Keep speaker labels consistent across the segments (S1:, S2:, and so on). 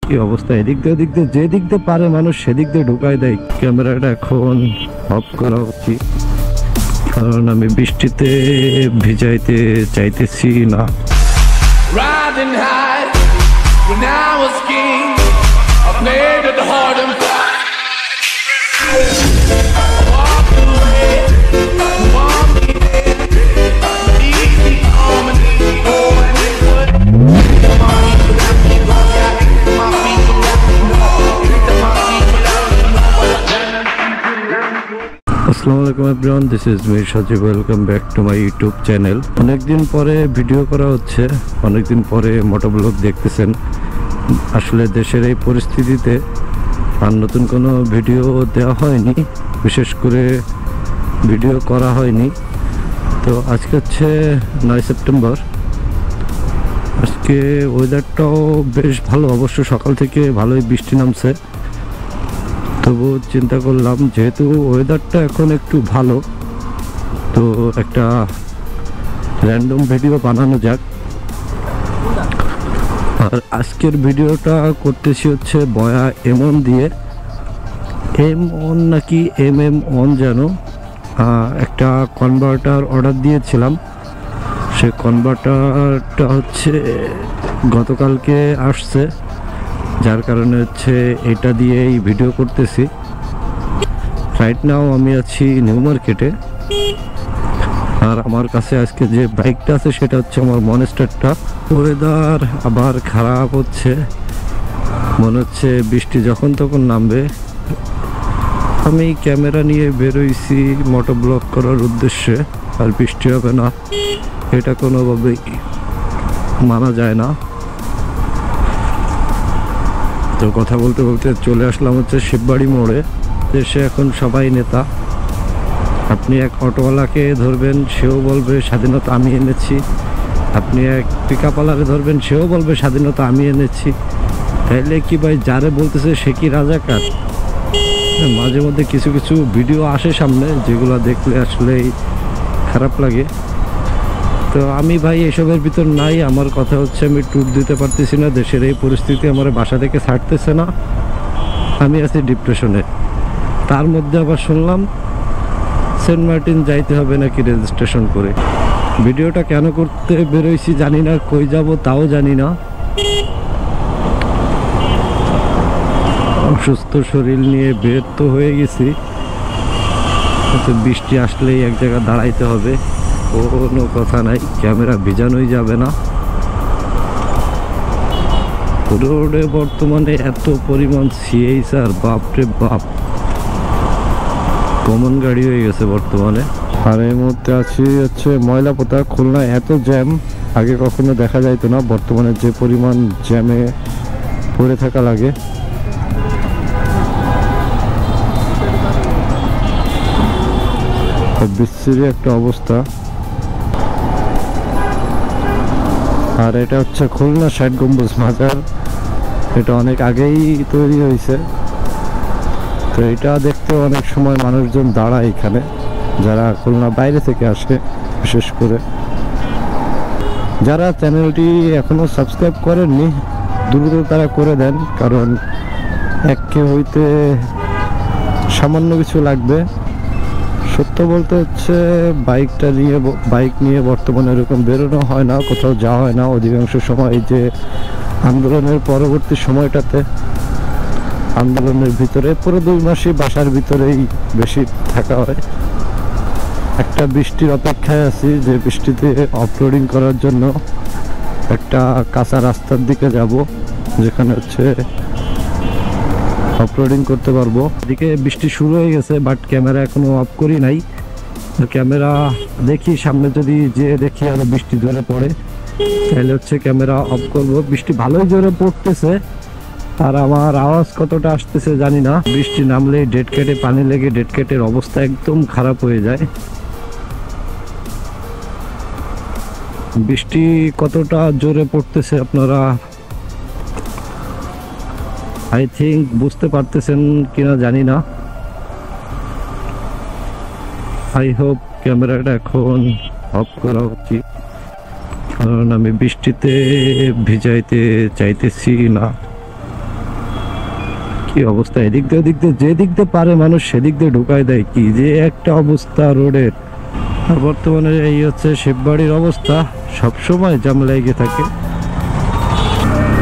S1: কি অবস্থা, এদিক দিয়ে যে দিক দিয়ে পারে মানুষ সেদিক দিয়ে ঢুকায় দেয়। ক্যামেরাটা এখন অফ করা উচিত, কারণ আমি বৃষ্টিতে ভিজাইতে চাইতেছি না।
S2: Riding high when I was king, I played at the hard and fast. Walk away, want me there, easy on me, oh and it would.
S1: আসসালামু আলাইকুম everyone, this is me Sajib, welcome back to my YouTube channel. অনেকদিন পরে video করা হচ্ছে, অনেকদিন পরে motoblog দেখতেছেন। আসলে দেশের এই পরিস্থিতিতে আর নতুন কোনো ভিডিও দেওয়া হয়নি, বিশেষ করে ভিডিও করা হয়নি। তো আজকে হচ্ছে 9 সেপ্টেম্বর। আজকে ওয়েদারটাও বেশ ভালো, অবশ্য সকাল থেকে ভালোই বৃষ্টি নামছে। তবু চিন্তা করলাম যেহেতু ওয়েদারটা এখন একটু ভালো, তো একটা র্যান্ডম ভিডিও বানানো যাক। আর আজকের ভিডিওটা করতেছি হচ্ছে বয়া M1 দিয়ে। M1 নাকি MM1 যেন, একটা কনভার্টার অর্ডার দিয়েছিলাম। সে কনভার্টারটা হচ্ছে গতকালকে আসছে, যার কারণে হচ্ছে এটা দিয়েই ভিডিও করতেছি। রাইট নাও আমি আছি নিউ মার্কেটে, আর আমার কাছে আজকে যে বাইকটা আছে সেটা হচ্ছে আমার মনস্টারটা। ওয়েদার আবার খারাপ হচ্ছে, মনে হচ্ছে বৃষ্টি যখন তখন নামবে। আমি ক্যামেরা নিয়ে বেরোইছি মোটোব্লগ করার উদ্দেশ্যে, আর বৃষ্টি হবে না এটা কোনোভাবেই মানা যায় না। তো কথা বলতে বলতে চলে আসলাম হচ্ছে শিববাড়ি মোড়ে। দেশে এখন সবাই নেতা। আপনি এক অটোওয়ালাকে ধরবেন, সেও বলবে স্বাধীনতা আমি এনেছি। আপনি এক পিকআপওয়ালাকে ধরবেন, সেও বলবে স্বাধীনতা আমি এনেছি। তাইলে কি ভাই, যারে বলতেছে সে কি রাজাকার? মাঝে মধ্যে কিছু কিছু ভিডিও আসে সামনে, যেগুলো দেখলে আসলেই খারাপ লাগে। তো আমি ভাই এসবের ভিতর নাই। আমার কথা হচ্ছে আমি ট্যুর দিতে পারতেছি না, দেশের এই পরিস্থিতি আমার বাসা থেকে ছাড়তেছে না, আমি আছি ডিপ্রেশনে। তার মধ্যে আবার শুনলাম সেন্ট মার্টিন যাইতে হবে নাকি রেজিস্ট্রেশন করে। ভিডিওটা কেন করতে বেরোইছি জানি না, কই যাব তাও জানি না। অসুস্থ শরীর নিয়ে বের তো হয়ে গেছি, বৃষ্টি আসলেই এক জায়গায় দাঁড়াইতে হবে, কোনো কথা নাই, ক্যামেরা ভিজানোই যাবে না। রোডে বর্তমানে এত পরিমাণ CHR, বাপরে বাপ, কমন গাড়ি হয়ে গেছে বর্তমানে। আর এই মুহূর্তে আছি হচ্ছে ময়লাপোতা। খুলনা এত জ্যাম আগে কখনো দেখা যাইতো না, বর্তমানে যে পরিমাণ জ্যামে পড়ে থাকা লাগে। বিশ্রী একটা অবস্থা। আর এটা হচ্ছে খুলনা 60 গম্বুজ মাজার। এটা অনেক আগেই তৈরি হয়েছে, তো এটা দেখতে অনেক সময় মানুষজন দাঁড়ায় এখানে, যারা খুলনা বাইরে থেকে আসে। বিশেষ করে যারা চ্যানেলটি এখনো সাবস্ক্রাইব করেননি, দ্রুত তারা করে দেন, কারণ একে হইতে সামান্য কিছু লাগবে। সত্য বলতে হচ্ছে বাইক নিয়ে বর্তমানে এরকম বেরোনো হয় না, কোথাও যাওয়া হয় না। অধিকাংশ সময় এই যে আন্দোলনের পরবর্তী সময়টাতে, আন্দোলনের ভিতরে পুরো 2 মাসই বাসার ভিতরেই বেশি থাকা হয়। একটা বৃষ্টির অপেক্ষায় আছি, যে বৃষ্টিতে অফরোডিং করার জন্য একটা কাঁচা রাস্তার দিকে যাব, যেখানে হচ্ছে অফরোডিং করতে পারবো। এদিকে বৃষ্টি শুরু হয়ে গেছে, বাট ক্যামেরা এখনো অফ করি নাই। ক্যামেরা দেখি সামনে যদি যে দেখি আরো বৃষ্টি জোরে পড়ে, তাহলে হচ্ছে ক্যামেরা অফ করব। বৃষ্টি ভালোই জোরে পড়তেছে, আর আমার আওয়াজ কতটা আসতেছে জানি না। বৃষ্টি নামলে ডেড কেটে পানি লেগে ডেড কেটের অবস্থা একদম খারাপ হয়ে যায়। বৃষ্টি কতটা জোরে পড়তেছে আপনারা আই থিঙ্ক বুঝতে পারতেছেন কিনা জানি না। আই হোপ ক্যামেরাটা এখন অফ করা উচিত, কারণ আমি বৃষ্টিতে ভিজাইতে চাইতেছি না। কি অবস্থা, এদিক দিয়ে ওদিক দিয়ে যে দিক দিয়ে পারে মানুষ সেদিক দিয়ে ঢুকায় দেয়, কি যে একটা অবস্থা রোডের। আর বর্তমানে এই হচ্ছে শিববাড়ির অবস্থা, সবসময় জাম লেগে থাকে।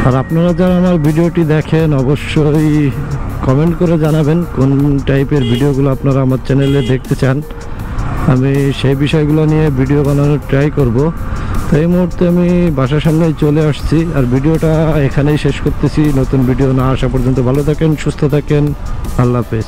S1: আর আপনারা যারা আমার ভিডিওটি দেখেন অবশ্যই কমেন্ট করে জানাবেন কোন টাইপের ভিডিওগুলো আপনারা আমার চ্যানেলে দেখতে চান, আমি সেই বিষয়গুলো নিয়ে ভিডিও বানানোর ট্রাই করব। তো এই মুহূর্তে আমি বাসার সামনেই চলে আসছি, আর ভিডিওটা এখানেই শেষ করতেছি। নতুন ভিডিও না আসা পর্যন্ত ভালো থাকেন, সুস্থ থাকেন, আল্লাহ হাফেজ।